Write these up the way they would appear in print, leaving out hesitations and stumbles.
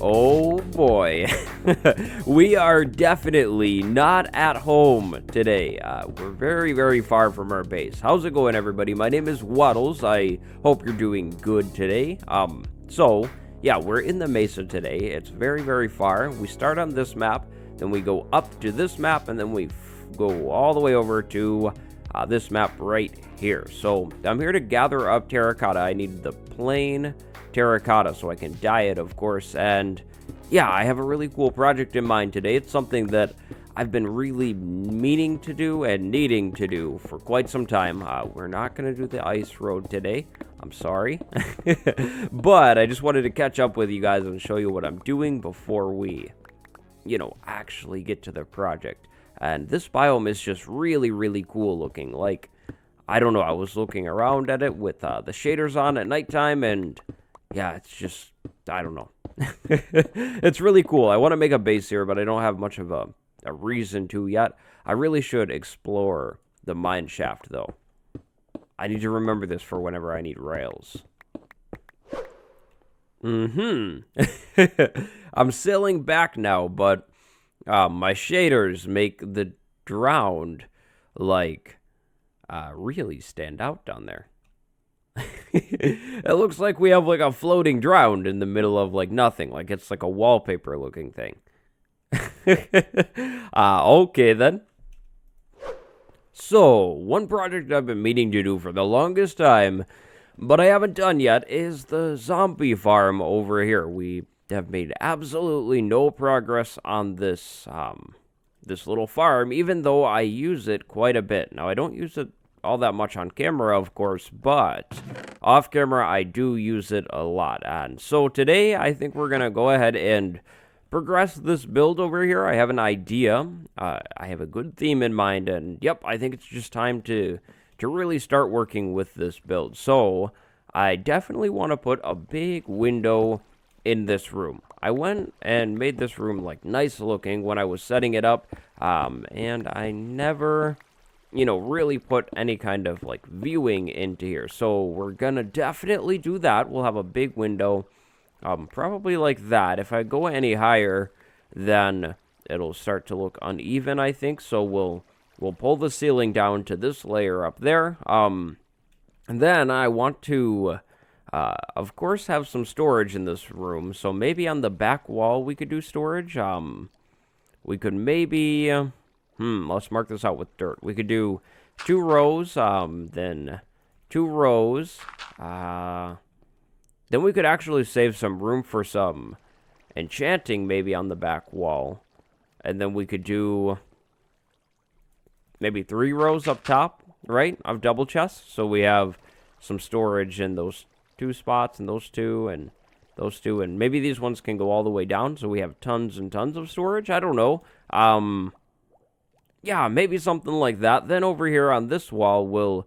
Oh boy, we are definitely not at home today. We're very far from our base. How's it going, everybody? My name is Waddles. I hope you're doing good today. Yeah, we're in the Mesa today. It's very far. We start on this map, then we go up to this map, and then we go all the way over to this map right here. So I'm here to gather up terracotta. I need the plain terracotta so I can dye it, of course. And yeah, I have a really cool project in mind today. It's something that I've been really meaning to do and needing to do for quite some time. We're not going to do the ice road today. I'm sorry. But I just wanted to catch up with you guys and show you what I'm doing before we, actually get to the project. And this biome is just really cool looking. Like, I don't know, I was looking around at it with the shaders on at nighttime, and yeah, it's just, I don't know. It's really cool. I want to make a base here, but I don't have much of a reason to yet. I really should explore the mine shaft, though. I need to remember this for whenever I need rails. I'm sailing back now, but my shaders make the drowned, really stand out down there. It looks like we have, a floating drowned in the middle of, nothing. Like, it's like a wallpaper-looking thing. Okay, then. So, one project I've been meaning to do for the longest time, but I haven't done yet, is the zombie farm over here. We have made absolutely no progress on this, this little farm, even though I use it quite a bit. Now, I don't use it all that much on camera, of course, but off camera, I do use it a lot. And so today, I think we're going to go ahead and progress this build over here. I have an idea. I have a good theme in mind, and yep, I think it's just time to really start working with this build. So I definitely want to put a big window in this room. I went and made this room nice looking when I was setting it up, and I never really put any kind of viewing into here. So we're gonna definitely do that. We'll have a big window, probably like that. If I go any higher, then it'll start to look uneven, I think. So we'll pull the ceiling down to this layer up there. And then I want to of course, have some storage in this room. So maybe on the back wall we could do storage. We could maybe, let's mark this out with dirt. We could do 2 rows, then 2 rows. Then we could actually save some room for some enchanting maybe on the back wall. And then we could do maybe 3 rows up top, right, of double chests. So we have some storage in those 2 spots, and those 2, and those 2, and maybe these ones can go all the way down, so we have tons and tons of storage. I don't know. Yeah, maybe something like that. Then over here on this wall, we'll,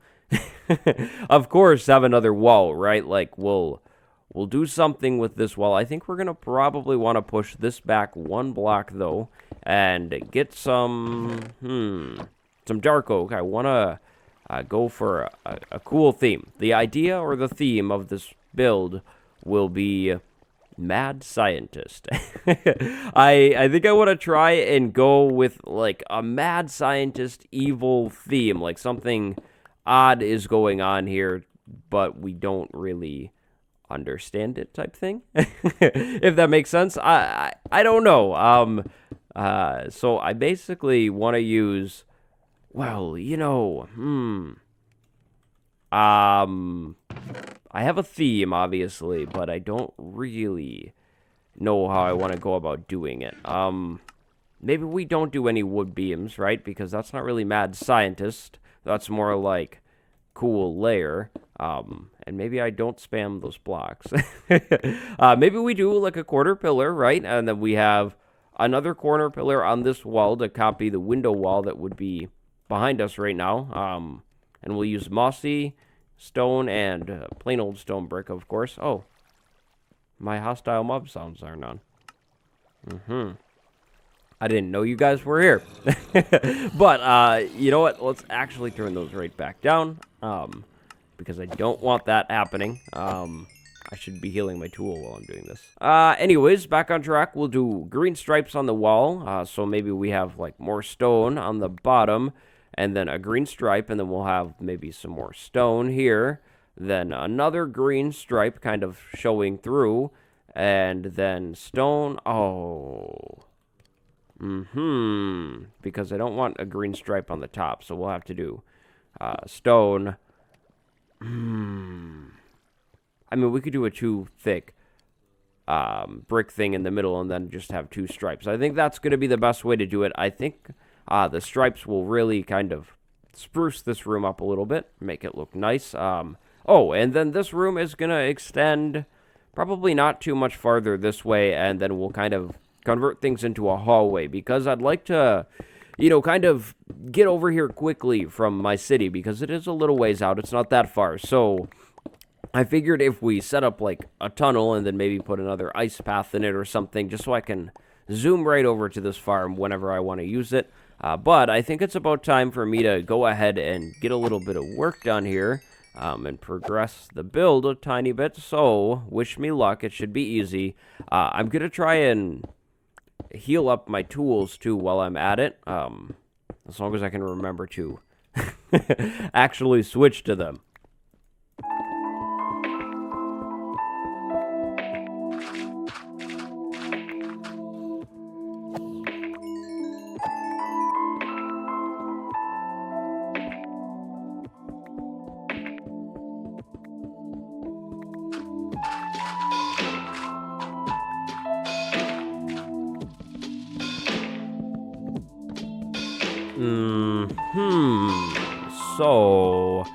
of course, have another wall, right? We'll do something with this wall. I think we're gonna probably want to push this back 1 block though, and get some dark oak. I want to go for a cool theme. The idea or the theme of this build will be mad scientist. I think I want to try and go with a mad scientist evil theme, something odd is going on here, but we don't really understand it type thing. If that makes sense. I don't know. So I basically want to use, well, I have a theme, obviously, but I don't really know how I want to go about doing it. Maybe we don't do any wood beams, right? Because that's not really mad scientist. That's more like cool layer. And maybe I don't spam those blocks. Maybe we do a quarter pillar, right? And then we have another corner pillar on this wall to copy the window wall that would be behind us right now. And we'll use mossy stone and plain old stone brick, of course. Oh, my hostile mob sounds aren't on. I didn't know you guys were here. But, you know what? Let's actually turn those right back down. Because I don't want that happening. I I should be healing my tool while I'm doing this. Anyways, back on track. We'll do green stripes on the wall. So maybe we have, like, more stone on the bottom, and then a green stripe, and then we'll have maybe some more stone here. Then another green stripe kind of showing through, and then stone. Oh. Because I don't want a green stripe on the top, so we'll have to do stone. I mean, we could do a too thick brick thing in the middle and then just have two stripes. I think that's going to be the best way to do it. I think the stripes will really kind of spruce this room up a little bit, make it look nice. Oh, and then this room is going to extend probably not too much farther this way, and then we'll kind of convert things into a hallway, because I'd like to, you know, kind of get over here quickly from my city, because it is a little ways out. It's not that far. So I figured if we set up like a tunnel and then maybe put another ice path in it or something, just so I can zoom right over to this farm whenever I want to use it. But I think it's about time for me to go ahead and get a little bit of work done here and progress the build a tiny bit. So wish me luck. It should be easy. I'm going to try and heal up my tools too while I'm at it, as long as I can remember to actually switch to them. So,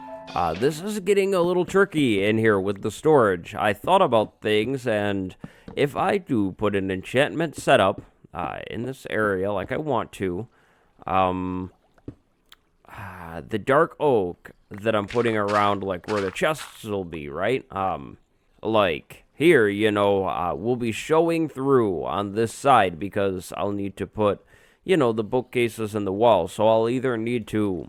this is getting a little tricky in here with the storage. I thought about things, and if I do put an enchantment setup in this area like I want to, the dark oak that I'm putting around, like, where the chests will be, right? Like, here, you know, will be showing through on this side, because I'll need to put, you know, the bookcases in the wall. So I'll either need to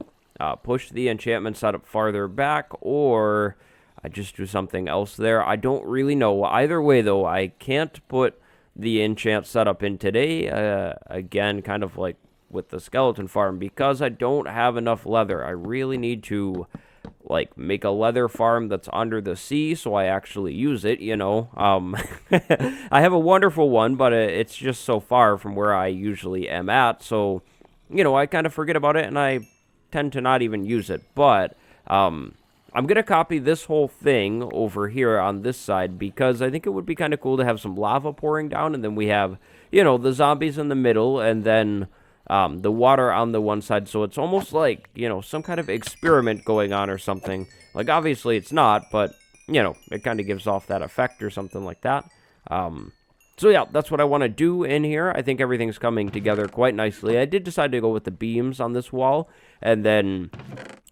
push the enchantment setup farther back, or I just do something else there. I don't really know. Either way, though, I can't put the enchant setup in today. Again, kind of like with the skeleton farm, because I don't have enough leather. I really need to, like, make a leather farm that's under the sea so I actually use it, you know. I have a wonderful one, but it's just so far from where I usually am at, so, you know, I kind of forget about it, and I tend to not even use it. But I'm going to copy this whole thing over here on this side, because I think it would be kind of cool to have some lava pouring down, and then we have, you know, the zombies in the middle, and then the water on the one side. So it's almost like, you know, some kind of experiment going on or something. Like, obviously it's not, but, you know, it kind of gives off that effect or something like that. So yeah, that's what I want to do in here. I think everything's coming together quite nicely. I did decide to go with the beams on this wall, and then,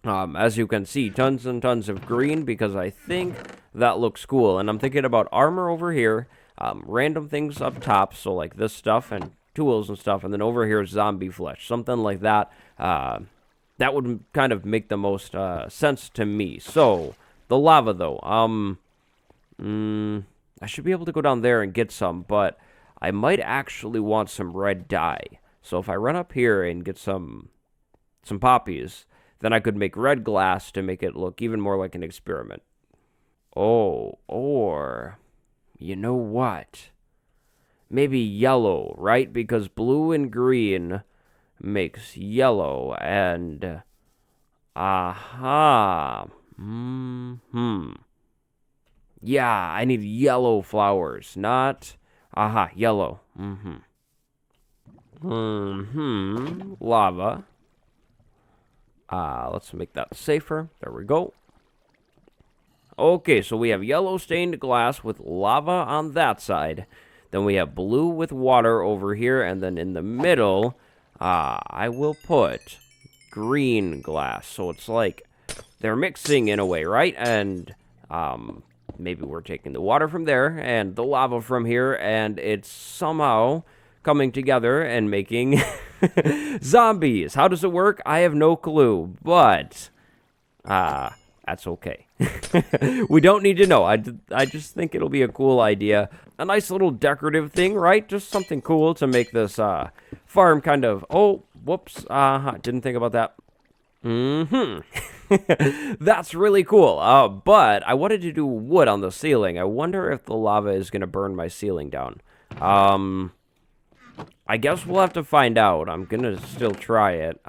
as you can see, tons and tons of green, because I think that looks cool. And I'm thinking about armor over here, random things up top, so like this stuff, and tools and stuff, and then over here zombie flesh, something like that. That would kind of make the most sense to me. So the lava, though, I should be able to go down there and get some, but I might actually want some red dye. So if I run up here and get some poppies, then I could make red glass to make it look even more like an experiment. Oh, or you know what? Maybe yellow, right? Because blue and green makes yellow, and yeah, I need yellow flowers, not yellow. Lava. Let's make that safer. There we go. Okay, so we have yellow stained glass with lava on that side. Then we have blue with water over here, and then in the middle, I will put green glass. So it's like they're mixing in a way, right? And maybe we're taking the water from there and the lava from here, and it's somehow coming together and making zombies. How does it work? I have no clue, but that's okay. We don't need to know. I just think it'll be a cool idea. A nice little decorative thing, right? Just something cool to make this farm kind of... Oh, whoops. Didn't think about that. That's really cool. But I wanted to do wood on the ceiling. I wonder if the lava is going to burn my ceiling down. I guess we'll have to find out. I'm going to still try it.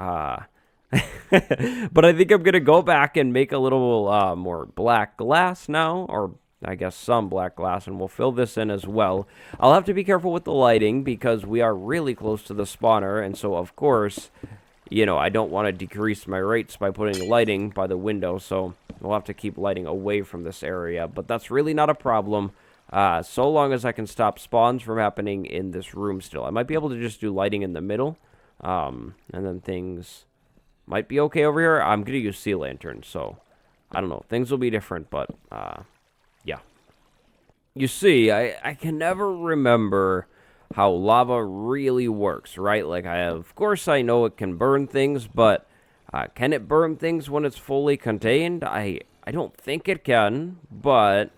But I think I'm going to go back and make a little more black glass now, or I guess some black glass, and we'll fill this in as well. I'll have to be careful with the lighting because we are really close to the spawner, and so of course, you know, I don't want to decrease my rates by putting lighting by the window, so we'll have to keep lighting away from this area, but that's really not a problem. So long as I can stop spawns from happening in this room still. I might be able to just do lighting in the middle, and then things might be okay over here. I'm going to use sea lanterns, so I don't know. Things will be different, but yeah. You see, I can never remember how lava really works, right? Like, of course I know it can burn things, but can it burn things when it's fully contained? I don't think it can, but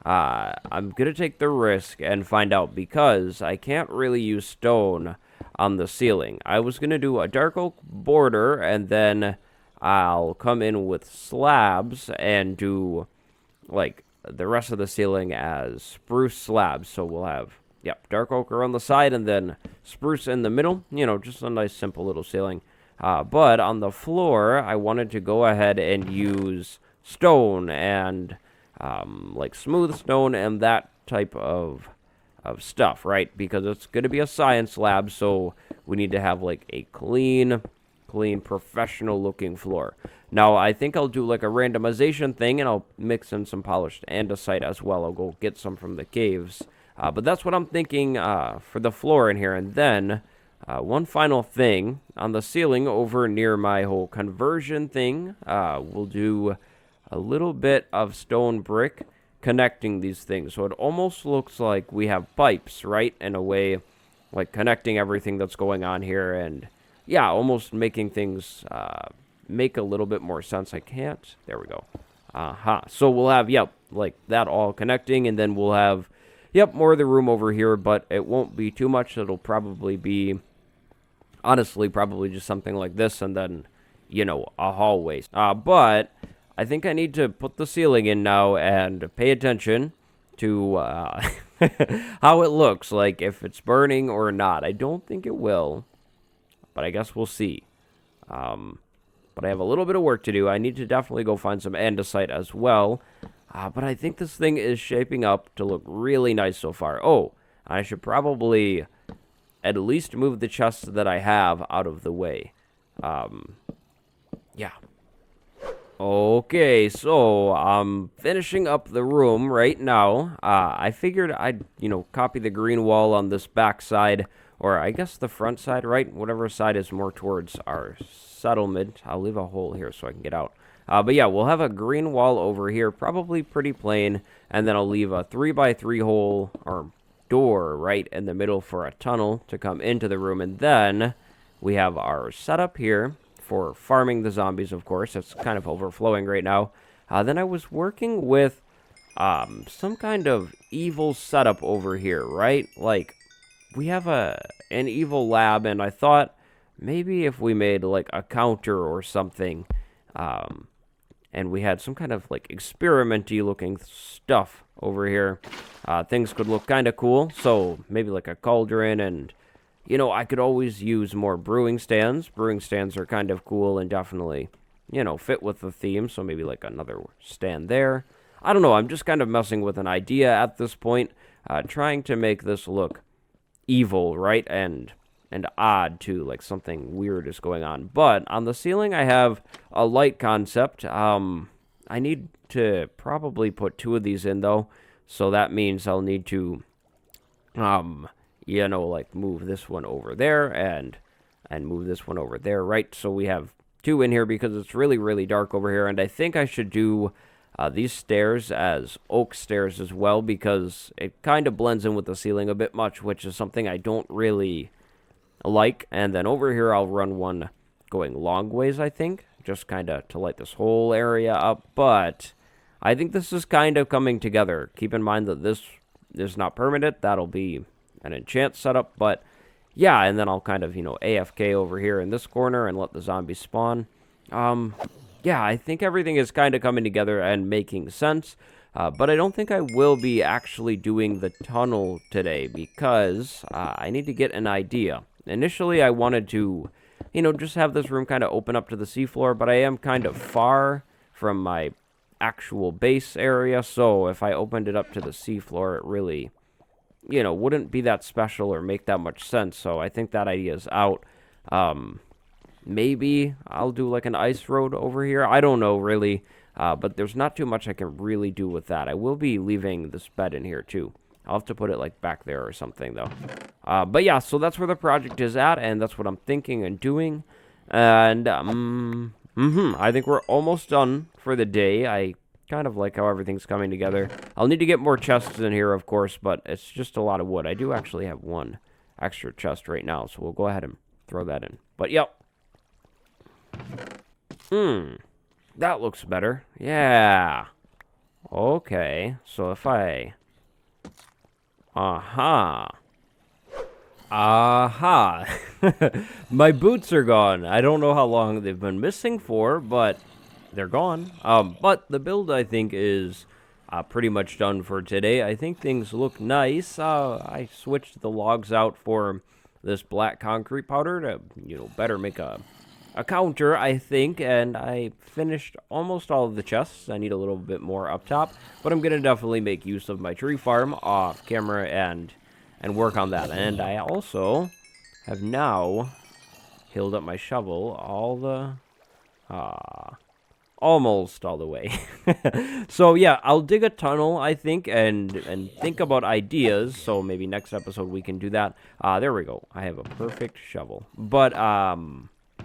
I'm going to take the risk and find out because I can't really use stone on the ceiling. I was going to do a dark oak border, and then I'll come in with slabs and do, like, the rest of the ceiling as spruce slabs. So we'll have, yep, dark oak on the side and then spruce in the middle. You know, just a nice, simple little ceiling. But on the floor, I wanted to go ahead and use stone and, like, smooth stone and that type of stuff, right? Because it's going to be a science lab, so we need to have, like, a clean, professional-looking floor. Now, I think I'll do, like, a randomization thing, and I'll mix in some polished andesite as well. I'll go get some from the caves. But that's what I'm thinking for the floor in here. And then, one final thing. On the ceiling over near my whole conversion thing, we'll do a little bit of stone brick connecting these things. So it almost looks like we have pipes, right? In a way, like connecting everything that's going on here. And yeah, almost making things make a little bit more sense. I can't. There we go. So we'll have, yep, like that all connecting. And then we'll have, yep, more of the room over here. But it won't be too much. It'll probably be, honestly, probably just something like this. And then, you know, a hallway. But I think I need to put the ceiling in now and pay attention to how it looks, like if it's burning or not. I don't think it will, but I guess we'll see. But I have a little bit of work to do. I need to definitely go find some andesite as well. But I think this thing is shaping up to look really nice so far. Oh, I should probably at least move the chests that I have out of the way. Yeah. Okay, so I'm finishing up the room right now. I figured I'd, you know, copy the green wall on this back side, or I guess the front side, right? Whatever side is more towards our settlement. I'll leave a hole here so I can get out. But yeah, we'll have a green wall over here, probably pretty plain, and then I'll leave a 3x3 hole, or door, right in the middle for a tunnel to come into the room, and then we have our setup here for farming the zombies, of course. It's kind of overflowing right now. Then I was working with some kind of evil setup over here, right? Like, we have an evil lab, and I thought maybe if we made, like, a counter or something, and we had some kind of, like, experimenty looking stuff over here, things could look kind of cool. So maybe like a cauldron, and you know, I could always use more brewing stands. Brewing stands are kind of cool and definitely, you know, fit with the theme. So maybe like another stand there. I don't know. I'm just kind of messing with an idea at this point, trying to make this look evil, right? And odd too, like something weird is going on. But on the ceiling, I have a light concept. I need to probably put 2 of these in though. So that means I'll need to, you know, like move this one over there and move this one over there, right? So we have 2 in here because it's really, really dark over here. And I think I should do these stairs as oak stairs as well because it kind of blends in with the ceiling a bit much, which is something I don't really like. And then over here, I'll run one going long ways, I think. just kind of to light this whole area up, but I think this is kind of coming together. Keep in mind that this is not permanent. That'll be an enchant setup, but yeah, and then I'll kind of, AFK over here in this corner and let the zombies spawn. Yeah, I think everything is kind of coming together and making sense, but I don't think I will be actually doing the tunnel today because I need to get an idea. Initially, I wanted to, just have this room kind of open up to the seafloor, but I am kind of far from my actual base area, so if I opened it up to the seafloor, it really, wouldn't be that special or make that much sense, so I think that idea is out. Maybe I'll do like an ice road over here. I don't know, really, but there's not too much I can really do with that. I will be leaving this bed in here, too. I'll have to put it, like, back there or something, though. But, yeah, so that's where the project is at, and that's what I'm thinking and doing. And, I think we're almost done for the day. I kind of like how everything's coming together. I'll need to get more chests in here, of course, but it's just a lot of wood. I do actually have one extra chest right now, so we'll go ahead and throw that in. But, yep. That looks better. Yeah. Okay, so if I... Aha. My boots are gone. I don't know how long they've been missing for, but they're gone. But the build, I think, is pretty much done for today. I think things look nice. I switched the logs out for this black concrete powder to, better make a counter, I think, and I finished almost all of the chests. I need a little bit more up top, but I'm going to definitely make use of my tree farm off camera and work on that. And I also have now healed up my shovel almost all the way. So yeah, I'll dig a tunnel, I think, and think about ideas. So maybe next episode we can do that. There we go. I have a perfect shovel. But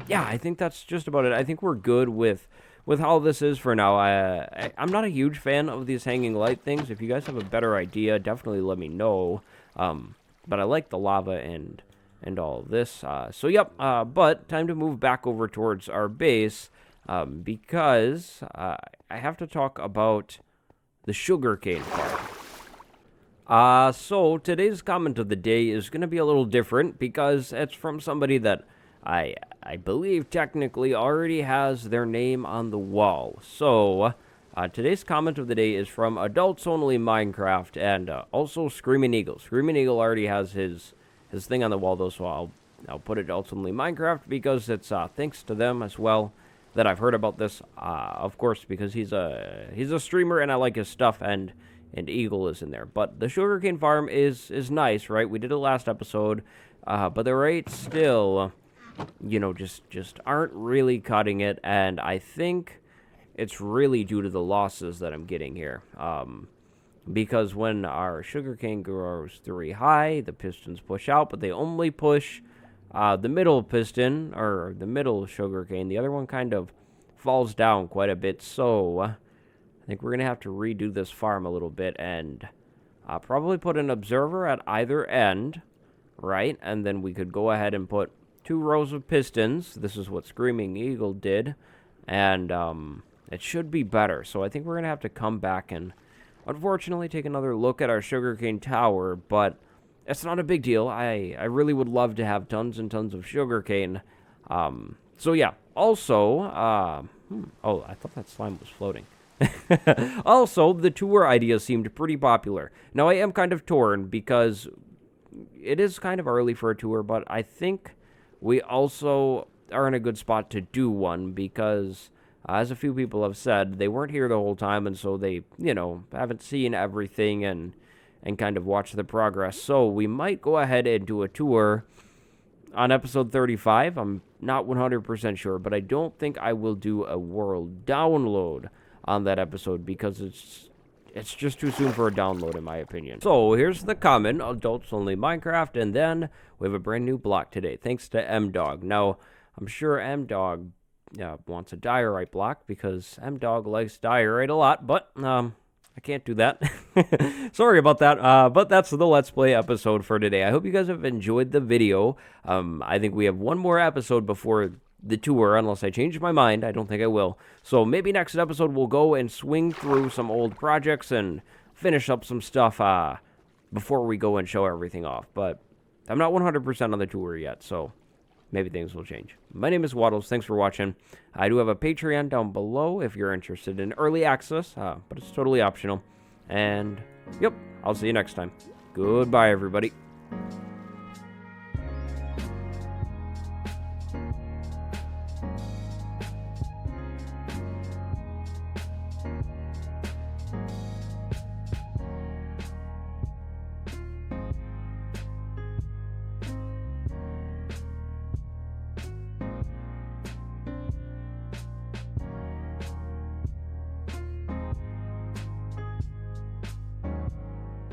yeah, I think that's just about it. I think we're good with how this is for now. I'm not a huge fan of these hanging light things. If you guys have a better idea, definitely let me know. But I like the lava and all of this. So yep, but time to move back over towards our base, because I have to talk about the Sugarcane Farm. So today's comment of the day is going to be a little different because it's from somebody that I believe technically already has their name on the wall. So, today's comment of the day is from Adults Only Minecraft and also Screaming Eagle. Screaming Eagle already has his thing on the wall, though, so I'll put Adults Only Minecraft because it's thanks to them as well that I've heard about this. Of course, because he's a streamer and I like his stuff, and Eagle is in there. But the Sugarcane Farm is nice, right? We did it last episode, but the rates still... just aren't really cutting it, and I think it's really due to the losses that I'm getting here. Because when our sugarcane grows 3 high, the pistons push out, but they only push the middle piston, or the middle sugarcane. The other one kind of falls down quite a bit, so I think we're going to have to redo this farm a little bit, and probably put an observer at either end, right? And then we could go ahead and put 2 rows of pistons. This is what Screaming Eagle did, and it should be better. So I think we're going to have to come back and, unfortunately, take another look at our sugarcane tower, but it's not a big deal. I really would love to have tons and tons of sugarcane. So yeah, also, oh, I thought that slime was floating. Also, the tour idea seemed pretty popular. Now, I am kind of torn because it is kind of early for a tour, but I think... we also are in a good spot to do one because, as a few people have said, they weren't here the whole time, and so they, haven't seen everything and kind of watched the progress. So we might go ahead and do a tour on episode 35. I'm not 100% sure, but I don't think I will do a world download on that episode because it's just too soon for a download, in my opinion. So, here's the comment, Adults Only Minecraft, and then we have a brand new block today, thanks to M-Dog. Now, I'm sure M-Dog wants a diorite block, because M-Dog likes diorite a lot, but, I can't do that. Sorry about that, but that's the Let's Play episode for today. I hope you guys have enjoyed the video. I think we have one more episode before the tour unless I change my mind. I don't think I will. So maybe next episode we'll go and swing through some old projects and finish up some stuff before we go and show everything off. But I'm not 100% on the tour yet, so maybe things will change. My name is Waddles. Thanks for watching. I do have a Patreon down below if you're interested in early access, but it's totally optional. And, yep, I'll see you next time. Goodbye, everybody.